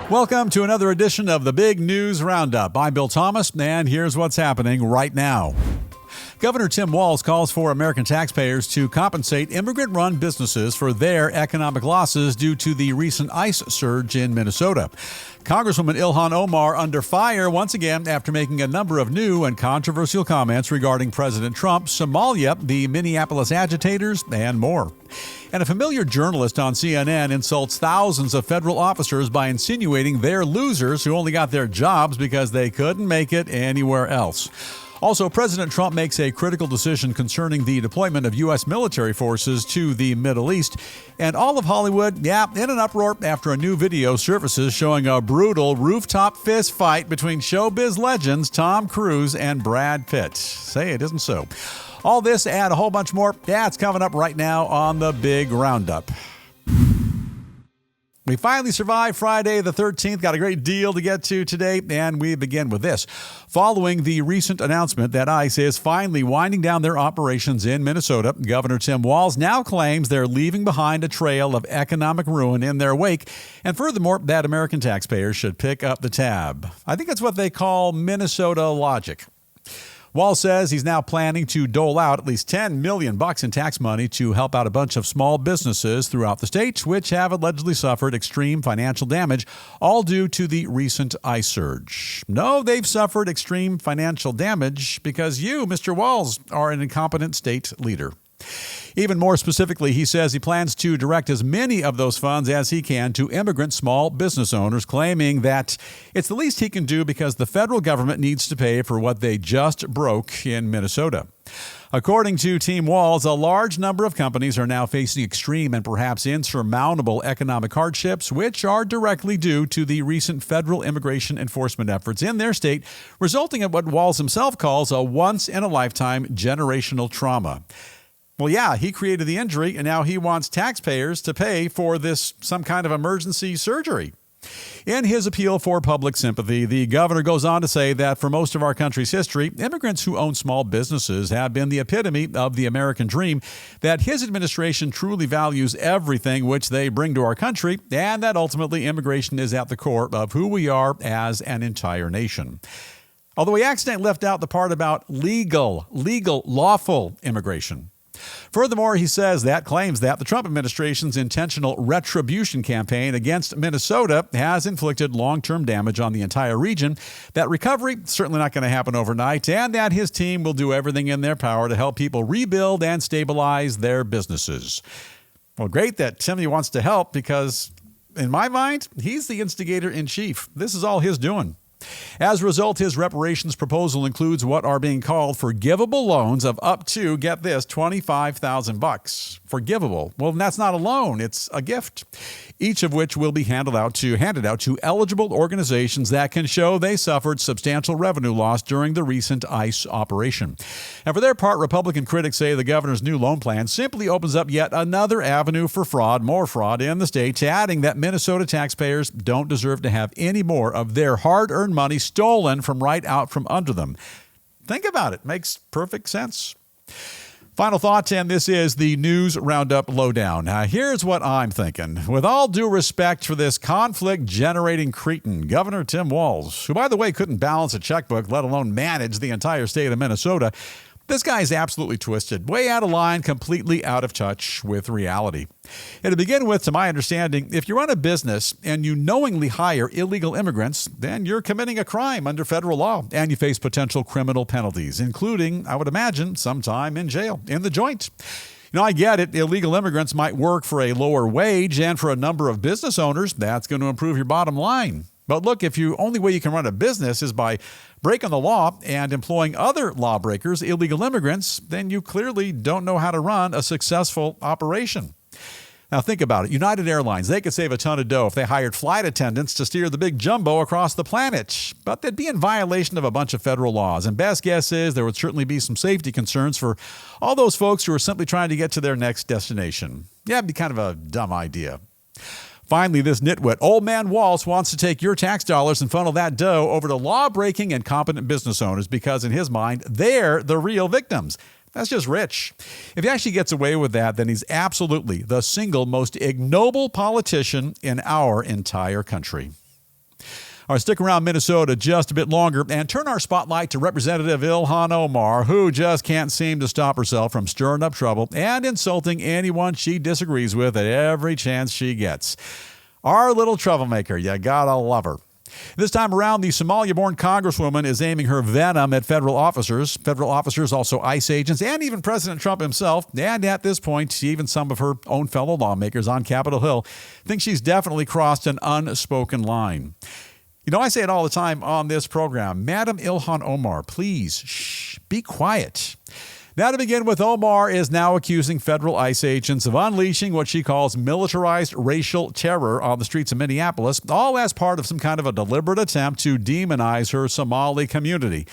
Welcome to another edition of the Big News Roundup. I'm Bill Thomas, and here's what's happening right now. Governor Tim Walz calls for American taxpayers to compensate immigrant-run businesses for their economic losses due to the recent ICE surge in Minnesota. Congresswoman Ilhan Omar under fire once again after making a number of new and controversial comments regarding President Trump, Somalia, the Minneapolis agitators, and more. And a familiar journalist on CNN insults thousands of federal officers by insinuating they're losers who only got their jobs because they couldn't make it anywhere else. Also, President Trump makes a critical decision concerning the deployment of U.S. military forces to the Middle East. And all of Hollywood, in an uproar after a new video surfaces showing a brutal rooftop fist fight between showbiz legends Tom Cruise and Brad Pitt. Say it isn't so. All this and a whole bunch more, it's coming up right now on the Big Roundup. We finally survived Friday the 13th, got a great deal to get to today, and we begin with this. Following the recent announcement that ICE is finally winding down their operations in Minnesota, Governor Tim Walz now claims they're leaving behind a trail of economic ruin in their wake, and furthermore, that American taxpayers should pick up the tab. I think it's what they call Minnesota logic. Walz says he's now planning to dole out at least $10 million in tax money to help out a bunch of small businesses throughout the state, which have allegedly suffered extreme financial damage, all due to the recent ICE surge. No, they've suffered extreme financial damage because you, Mr. Walz, are an incompetent state leader. Even more specifically, he says he plans to direct as many of those funds as he can to immigrant small business owners, claiming that it's the least he can do because the federal government needs to pay for what they just broke in Minnesota. According to Team Walz, a large number of companies are now facing extreme and perhaps insurmountable economic hardships, which are directly due to the recent federal immigration enforcement efforts in their state, resulting in what Walz himself calls a once-in-a-lifetime generational trauma. Well, yeah, he created the injury, and now he wants taxpayers to pay for this some kind of emergency surgery. In his appeal for public sympathy, the governor goes on to say that for most of our country's history, immigrants who own small businesses have been the epitome of the American dream, that his administration truly values everything which they bring to our country, and that ultimately immigration is at the core of who we are as an entire nation. Although he accidentally left out the part about legal, lawful immigration. Furthermore, he says that claims that the Trump administration's intentional retribution campaign against Minnesota has inflicted long-term damage on the entire region, that recovery is certainly not going to happen overnight, and that his team will do everything in their power to help people rebuild and stabilize their businesses. Well, great that Timmy wants to help because, in my mind, he's the instigator-in-chief. This is all his doing. As a result, his reparations proposal includes what are being called forgivable loans of up to, get this, $25,000. Forgivable. Well, that's not a loan, it's a gift. Each of which will be handed out to eligible organizations that can show they suffered substantial revenue loss during the recent ICE operation. And for their part, Republican critics say the governor's new loan plan simply opens up yet another avenue for fraud, more fraud in the state, adding that Minnesota taxpayers don't deserve to have any more of their hard-earned money stolen from right out from under them. Think about it. Makes perfect sense. Final thoughts, and this is the News Roundup Lowdown. Here's what I'm thinking. With all due respect for this conflict-generating cretin, Governor Tim Walz, who, by the way, couldn't balance a checkbook, let alone manage the entire state of Minnesota, this guy's absolutely twisted, way out of line, completely out of touch with reality. And to begin with, to my understanding, if you run a business and you knowingly hire illegal immigrants, then you're committing a crime under federal law, and you face potential criminal penalties, including, I would imagine, some time in jail, in the joint. You know, I get it. Illegal immigrants might work for a lower wage, and for a number of business owners, that's going to improve your bottom line. But look, if the only way you can run a business is by breaking the law and employing other lawbreakers, illegal immigrants, then you clearly don't know how to run a successful operation. Now think about it. United Airlines, they could save a ton of dough if they hired flight attendants to steer the big jumbo across the planet. But they'd be in violation of a bunch of federal laws. And best guess is there would certainly be some safety concerns for all those folks who are simply trying to get to their next destination. Yeah, it'd be kind of a dumb idea. Finally, this nitwit, Old Man Walz, wants to take your tax dollars and funnel that dough over to law-breaking and competent business owners because, in his mind, they're the real victims. That's just rich. If he actually gets away with that, then he's absolutely the single most ignoble politician in our entire country. All right, stick around Minnesota just a bit longer and turn our spotlight to Representative Ilhan Omar, who just can't seem to stop herself from stirring up trouble and insulting anyone she disagrees with at every chance she gets. Our little troublemaker, you gotta love her. This time around, the Somalia-born congresswoman is aiming her venom at federal officers, also ICE agents, and even President Trump himself. And at this point, even some of her own fellow lawmakers on Capitol Hill think she's definitely crossed an unspoken line. You know, I say it all the time on this program. Madam Ilhan Omar, please, be quiet. Now to begin with, Omar is now accusing federal ICE agents of unleashing what she calls militarized racial terror on the streets of Minneapolis, all as part of some kind of a deliberate attempt to demonize her Somali community.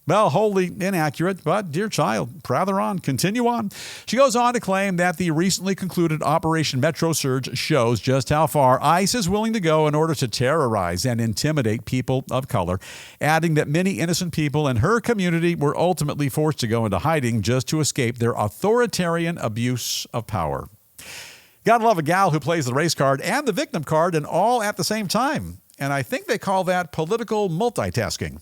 Well, wholly inaccurate, but dear child, prather on, continue on. She goes on to claim that the recently concluded Operation Metro Surge shows just how far ICE is willing to go in order to terrorize and intimidate people of color, adding that many innocent people in her community were ultimately forced to go into hiding just to escape their authoritarian abuse of power. Gotta love a gal who plays the race card and the victim card and all at the same time. And I think they call that political multitasking.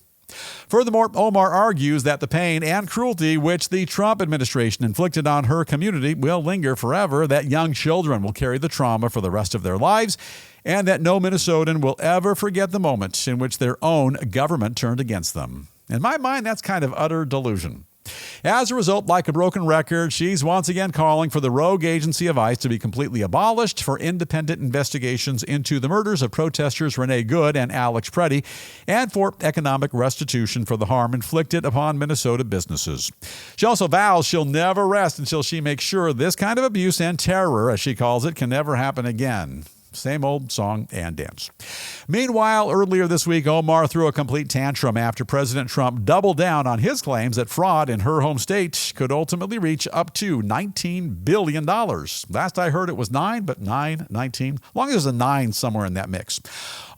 Furthermore, Omar argues that the pain and cruelty which the Trump administration inflicted on her community will linger forever, that young children will carry the trauma for the rest of their lives, and that no Minnesotan will ever forget the moment in which their own government turned against them. In my mind, that's kind of utter delusion. As a result, like a broken record, she's once again calling for the rogue agency of ICE to be completely abolished, for independent investigations into the murders of protesters Renee Good and Alex Preddy, and for economic restitution for the harm inflicted upon Minnesota businesses. She also vows she'll never rest until she makes sure this kind of abuse and terror, as she calls it, can never happen again. Same old song and dance. Meanwhile, earlier this week, Omar threw a complete tantrum after President Trump doubled down on his claims that fraud in her home state could ultimately reach up to $19 billion. Last I heard it was 9, but 19. Long as there's a 9 somewhere in that mix.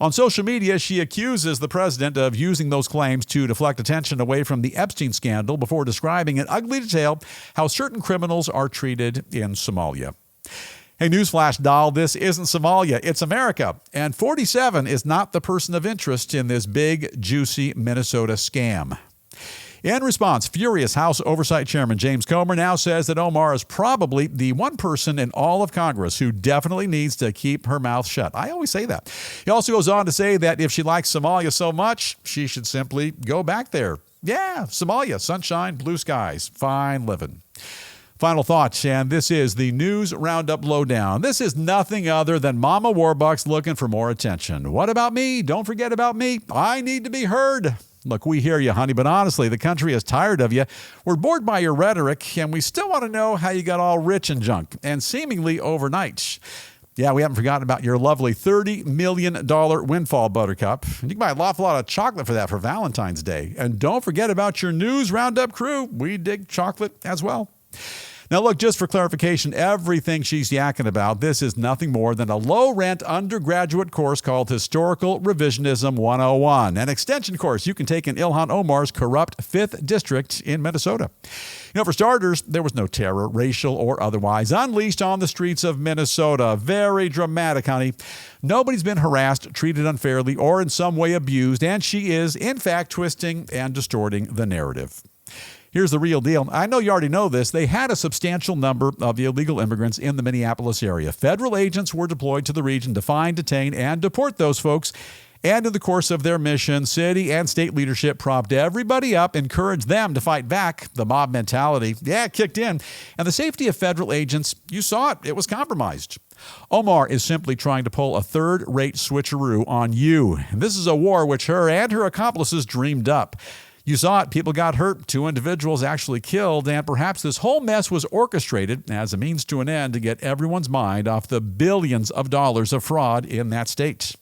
On social media, she accuses the president of using those claims to deflect attention away from the Epstein scandal before describing in ugly detail how certain criminals are treated in Somalia. Hey, newsflash, doll, this isn't Somalia, it's America. And 47 is not the person of interest in this big, juicy Minnesota scam. In response, furious House Oversight Chairman James Comer now says that Omar is probably the one person in all of Congress who definitely needs to keep her mouth shut. I always say that. He also goes on to say that if she likes Somalia so much, she should simply go back there. Yeah, Somalia, sunshine, blue skies, fine living. Final thoughts, and this is the News Roundup Lowdown. This is nothing other than Mama Warbucks looking for more attention. What about me? Don't forget about me. I need to be heard. Look, we hear you, honey, but honestly, the country is tired of you. We're bored by your rhetoric, and we still want to know how you got all rich and junk, and seemingly overnight. Yeah, we haven't forgotten about your lovely $30 million windfall, Buttercup. And you can buy an awful lot of chocolate for that for Valentine's Day. And don't forget about your News Roundup crew. We dig chocolate as well. Now, look, just for clarification, everything she's yakking about, this is nothing more than a low-rent undergraduate course called Historical Revisionism 101, an extension course you can take in Ilhan Omar's corrupt 5th District in Minnesota. You know, for starters, there was no terror, racial or otherwise, unleashed on the streets of Minnesota. Very dramatic, honey. Nobody's been harassed, treated unfairly, or in some way abused, and she is, in fact, twisting and distorting the narrative. Here's the real deal. I know you already know this. They had a substantial number of illegal immigrants in the Minneapolis area. Federal agents were deployed to the region to find, detain, and deport those folks. And in the course of their mission, city and state leadership propped everybody up, encouraged them to fight back. The mob mentality, it kicked in. And the safety of federal agents, you saw it. It was compromised. Omar is simply trying to pull a third-rate switcheroo on you. And this is a war which her and her accomplices dreamed up. You saw it. People got hurt. 2 individuals actually killed. And perhaps this whole mess was orchestrated as a means to an end to get everyone's mind off the billions of dollars of fraud in that state.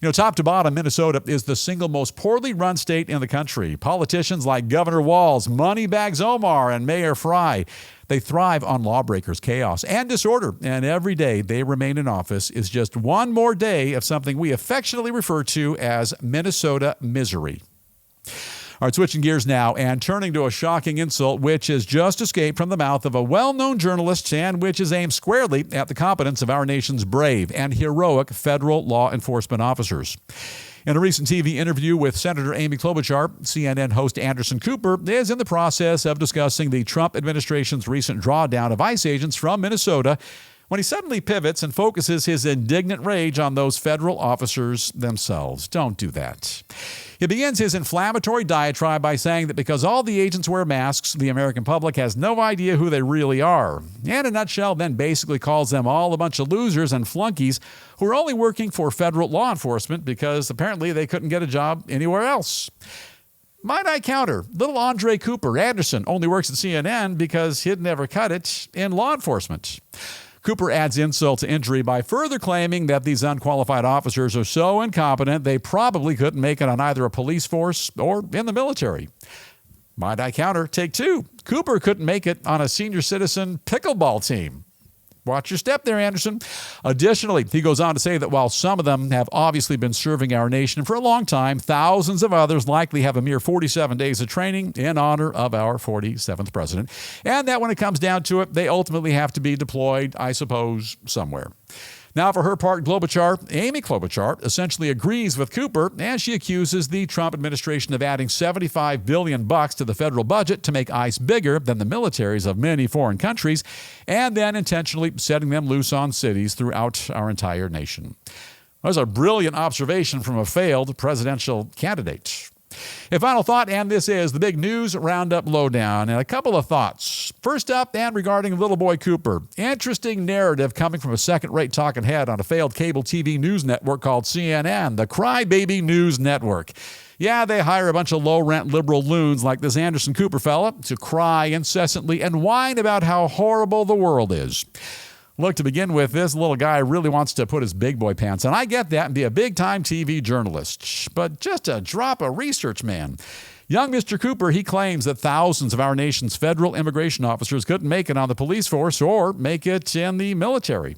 You know, top to bottom, Minnesota is the single most poorly run state in the country. Politicians like Governor Walz, Moneybags Omar, and Mayor Fry, they thrive on lawbreakers, chaos, and disorder. And every day they remain in office is just one more day of something we affectionately refer to as Minnesota misery. All right, switching gears now and turning to a shocking insult which has just escaped from the mouth of a well-known journalist and which is aimed squarely at the competence of our nation's brave and heroic federal law enforcement officers. In a recent TV interview with Senator Amy Klobuchar, CNN host Anderson Cooper is in the process of discussing the Trump administration's recent drawdown of ICE agents from Minnesota when he suddenly pivots and focuses his indignant rage on those federal officers themselves. Don't do that. He begins his inflammatory diatribe by saying that because all the agents wear masks, the American public has no idea who they really are. In a nutshell, then basically calls them all a bunch of losers and flunkies who are only working for federal law enforcement because apparently they couldn't get a job anywhere else. Might I counter, little Andre Cooper Anderson only works at CNN because he'd never cut it in law enforcement. Cooper adds insult to injury by further claiming that these unqualified officers are so incompetent they probably couldn't make it on either a police force or in the military. Might I counter, take two. Cooper couldn't make it on a senior citizen pickleball team. Watch your step there, Anderson. Additionally, he goes on to say that while some of them have obviously been serving our nation for a long time, thousands of others likely have a mere 47 days of training in honor of our 47th president. And that when it comes down to it, they ultimately have to be deployed, I suppose, somewhere. Now, for her part, Amy Klobuchar, essentially agrees with Cooper, and she accuses the Trump administration of adding $75 billion to the federal budget to make ICE bigger than the militaries of many foreign countries, and then intentionally setting them loose on cities throughout our entire nation. That was a brilliant observation from a failed presidential candidate. A final thought, and this is the big news roundup lowdown, and a couple of thoughts. First up, and regarding little boy Cooper, interesting narrative coming from a second-rate talking head on a failed cable TV news network called CNN, the Crybaby News Network. Yeah, they hire a bunch of low-rent liberal loons like this Anderson Cooper fella to cry incessantly and whine about how horrible the world is. Look, to begin with, this little guy really wants to put his big boy pants on. I get that and be a big-time TV journalist, but just a drop of research, man. Young Mr. Cooper, he claims that thousands of our nation's federal immigration officers couldn't make it on the police force or make it in the military.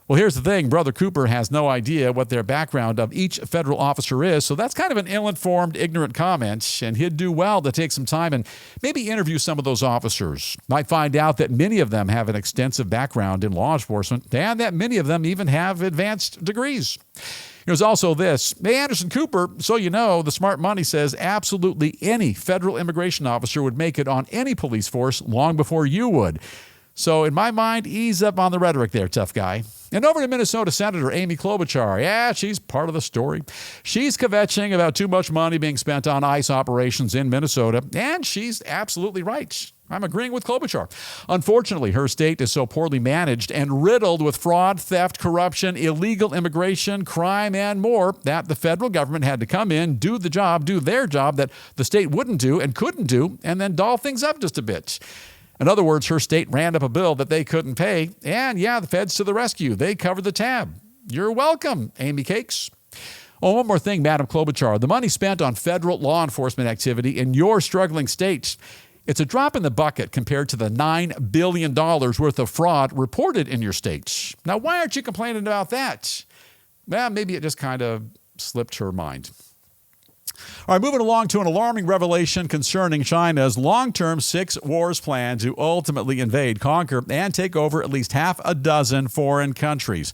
Well, here's the thing. Brother Cooper has no idea what their background of each federal officer is, so that's kind of an ill-informed, ignorant comment, and he'd do well to take some time and maybe interview some of those officers. Might find out that many of them have an extensive background in law enforcement, and that many of them even have advanced degrees. There's also this. Hey, Anderson Cooper, so you know, the smart money says absolutely any federal immigration officer would make it on any police force long before you would. So in my mind, ease up on the rhetoric there, tough guy. And over to Minnesota Senator Amy Klobuchar. Yeah, she's part of the story. She's kvetching about too much money being spent on ICE operations in Minnesota, and she's absolutely right. I'm agreeing with Klobuchar. Unfortunately, her state is so poorly managed and riddled with fraud, theft, corruption, illegal immigration, crime, and more that the federal government had to come in, do their job that the state wouldn't do and couldn't do, and then doll things up just a bit. In other words, her state ran up a bill that they couldn't pay, and yeah, the feds to the rescue. They covered the tab. You're welcome, Amy Cakes. Oh, one more thing, Madam Klobuchar. The money spent on federal law enforcement activity in your struggling state, it's a drop in the bucket compared to the $9 billion worth of fraud reported in your state. Now, why aren't you complaining about that? Well, maybe it just kind of slipped her mind. All right, moving along to an alarming revelation concerning China's long-term six wars plan to ultimately invade, conquer, and take over at least half a dozen foreign countries.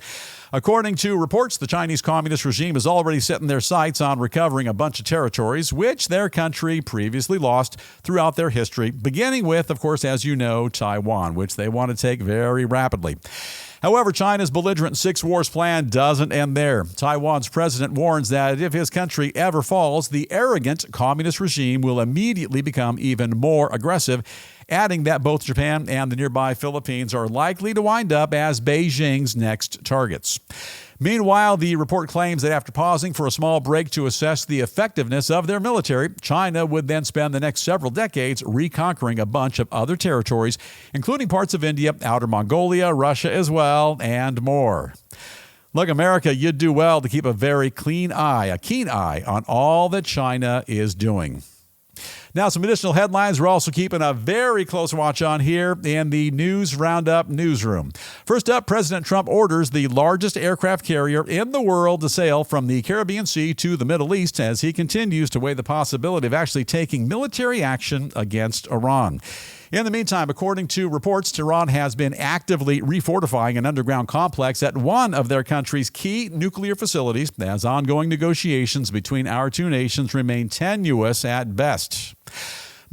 According to reports, the Chinese Communist regime is already setting their sights on recovering a bunch of territories which their country previously lost throughout their history, beginning with, of course, as you know, Taiwan, which they want to take very rapidly. However, China's belligerent six wars plan doesn't end there. Taiwan's president warns that if his country ever falls, the arrogant communist regime will immediately become even more aggressive, adding that both Japan and the nearby Philippines are likely to wind up as Beijing's next targets. Meanwhile, the report claims that after pausing for a small break to assess the effectiveness of their military, China would then spend the next several decades reconquering a bunch of other territories, including parts of India, Outer Mongolia, Russia as well, and more. Look, America, you'd do well to keep a keen eye on all that China is doing. Now, some additional headlines we're also keeping a very close watch on here in the News Roundup newsroom. First up, President Trump orders the largest aircraft carrier in the world to sail from the Caribbean Sea to the Middle East as he continues to weigh the possibility of actually taking military action against Iran. In the meantime, according to reports, Tehran has been actively refortifying an underground complex at one of their country's key nuclear facilities as ongoing negotiations between our two nations remain tenuous at best.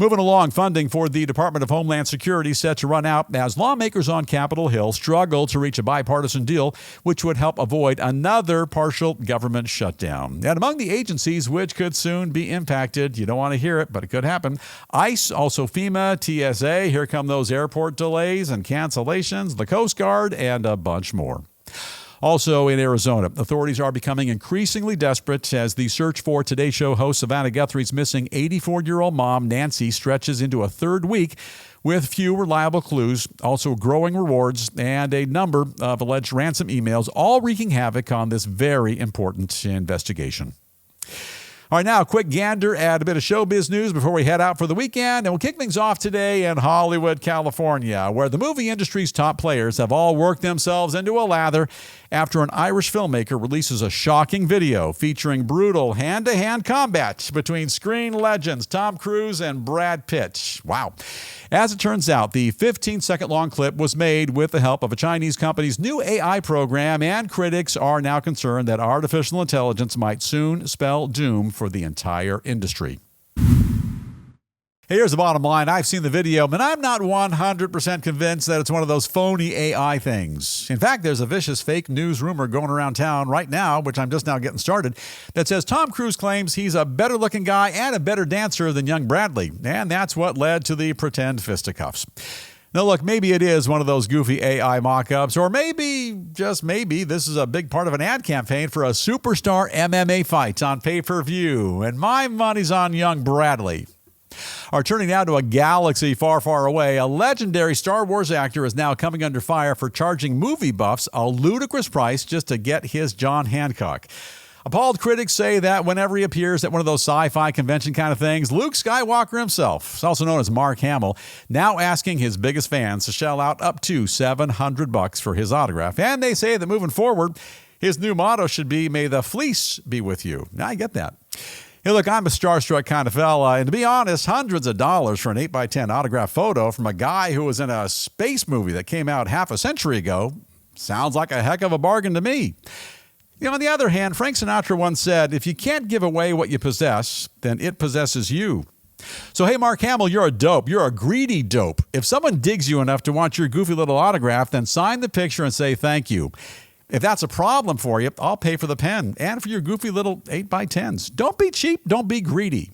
Moving along, funding for the Department of Homeland Security set to run out as lawmakers on Capitol Hill struggle to reach a bipartisan deal which would help avoid another partial government shutdown. And among the agencies which could soon be impacted, you don't want to hear it, but it could happen, ICE, also FEMA, TSA, here come those airport delays and cancellations, the Coast Guard, and a bunch more. Also in Arizona, authorities are becoming increasingly desperate as the search for Today Show host Savannah Guthrie's missing 84-year-old mom, Nancy, stretches into a third week with few reliable clues, also growing rewards, and a number of alleged ransom emails, all wreaking havoc on this very important investigation. All right, now a quick gander at a bit of showbiz news before we head out for the weekend. And we'll kick things off today in Hollywood, California, where the movie industry's top players have all worked themselves into a lather after an Irish filmmaker releases a shocking video featuring brutal hand-to-hand combat between screen legends Tom Cruise and Brad Pitt. Wow. As it turns out, the 15-second long clip was made with the help of a Chinese company's new AI program, and critics are now concerned that artificial intelligence might soon spell doom for the entire industry. Here's the bottom line. I've seen the video, but I'm not 100% convinced that it's one of those phony AI things. In fact, there's a vicious fake news rumor going around town right now, which I'm just now getting started, that says Tom Cruise claims he's a better-looking guy and a better dancer than young Bradley, and that's what led to the pretend fisticuffs. Now, look, maybe it is one of those goofy AI mock-ups, or maybe, just maybe, this is a big part of an ad campaign for a superstar MMA fight on pay-per-view, and my money's on young Bradley. Are turning now to a galaxy far, far away. A legendary Star Wars actor is now coming under fire for charging movie buffs a ludicrous price just to get his John Hancock. Appalled critics say that whenever he appears at one of those sci-fi convention kind of things, Luke Skywalker himself, also known as Mark Hamill, now asking his biggest fans to shell out up to $700 for his autograph. And they say that moving forward, his new motto should be, "May the fleece be with you." Now, I get that. Hey, look, I'm a starstruck kind of fella, and to be honest, hundreds of dollars for an 8x10 autograph photo from a guy who was in a space movie that came out half a century ago sounds like a heck of a bargain to me. On the other hand, Frank Sinatra once said, if you can't give away what you possess, then it possesses you. So, hey, Mark Hamill, you're a dope. You're a greedy dope. If someone digs you enough to want your goofy little autograph, then sign the picture and say thank you. If that's a problem for you, I'll pay for the pen and for your goofy little 8x10s. Don't be cheap. Don't be greedy.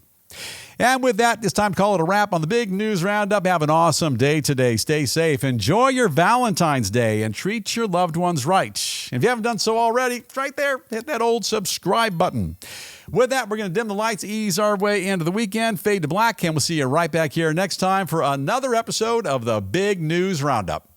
And with that, it's time to call it a wrap on the Big News Roundup. Have an awesome day today. Stay safe. Enjoy your Valentine's Day and treat your loved ones right. If you haven't done so already, it's right there. Hit that old subscribe button. With that, we're going to dim the lights, ease our way into the weekend, fade to black, and we'll see you right back here next time for another episode of the Big News Roundup.